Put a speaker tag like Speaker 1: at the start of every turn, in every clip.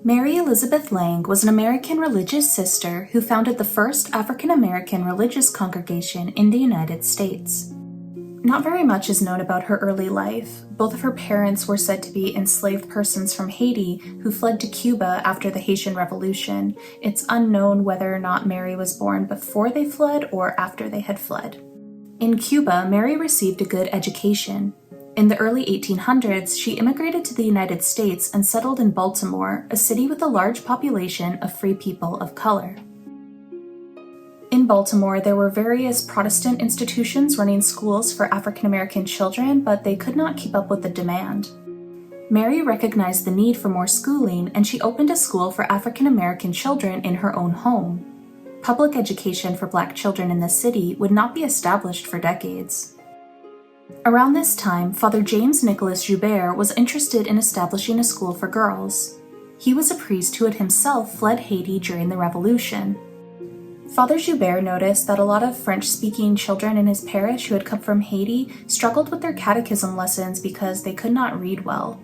Speaker 1: Mary Elizabeth Lange was an American religious sister who founded the first African-American religious congregation in the United States. Not very much is known about her early life. Both of her parents were said to be enslaved persons from Haiti who fled to Cuba after the Haitian Revolution. It's unknown whether or not Mary was born before they fled or after they had fled. In Cuba, Mary received a good education. In the early 1800s, she immigrated to the United States and settled in Baltimore, a city with a large population of free people of color. In Baltimore, there were various Protestant institutions running schools for African American children, but they could not keep up with the demand. Mary recognized the need for more schooling, and she opened a school for African American children in her own home. Public education for Black children in the city would not be established for decades. Around this time, Father James Nicholas Joubert was interested in establishing a school for girls. He was a priest who had himself fled Haiti during the Revolution. Father Joubert noticed that a lot of French-speaking children in his parish who had come from Haiti struggled with their catechism lessons because they could not read well.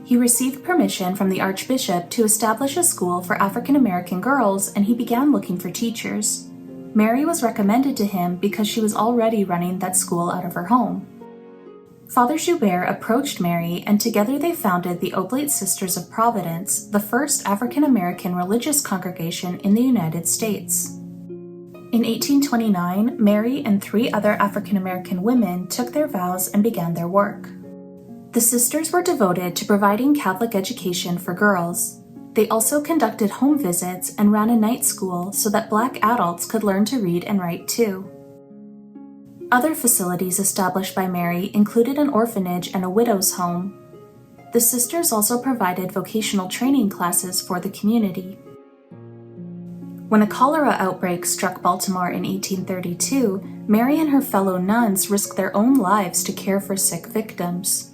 Speaker 1: He received permission from the Archbishop to establish a school for African American girls, and he began looking for teachers. Mary was recommended to him because she was already running that school out of her home. Father Joubert approached Mary, and together they founded the Oblate Sisters of Providence, the first African American religious congregation in the United States. In 1829, Mary and 3 other African American women took their vows and began their work. The sisters were devoted to providing Catholic education for girls. They also conducted home visits and ran a night school so that Black adults could learn to read and write too. Other facilities established by Mary included an orphanage and a widow's home. The sisters also provided vocational training classes for the community. When a cholera outbreak struck Baltimore in 1832, Mary and her fellow nuns risked their own lives to care for sick victims.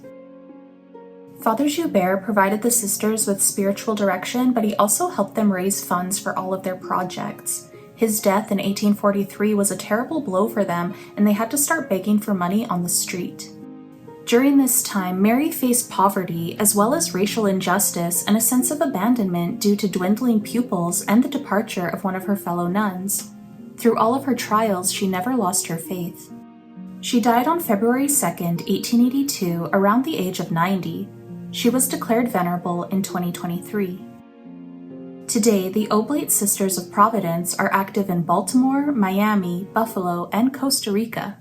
Speaker 1: Father Joubert provided the sisters with spiritual direction, but he also helped them raise funds for all of their projects. His death in 1843 was a terrible blow for them, and they had to start begging for money on the street. During this time, Mary faced poverty, as well as racial injustice and a sense of abandonment due to dwindling pupils and the departure of one of her fellow nuns. Through all of her trials, she never lost her faith. She died on February 2, 1882, around the age of 90. She was declared venerable in 2023. Today, the Oblate Sisters of Providence are active in Baltimore, Miami, Buffalo, and Costa Rica.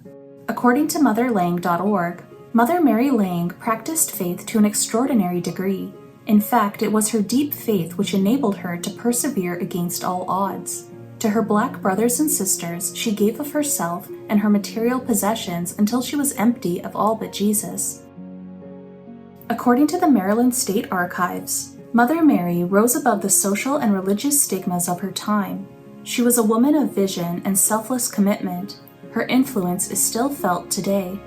Speaker 1: According to motherlange.org, Mother Mary Lange practiced faith to an extraordinary degree. In fact, it was her deep faith which enabled her to persevere against all odds. To her Black brothers and sisters, she gave of herself and her material possessions until she was empty of all but Jesus. According to the Maryland State Archives, Mother Mary rose above the social and religious stigmas of her time. She was a woman of vision and selfless commitment. Her influence is still felt today.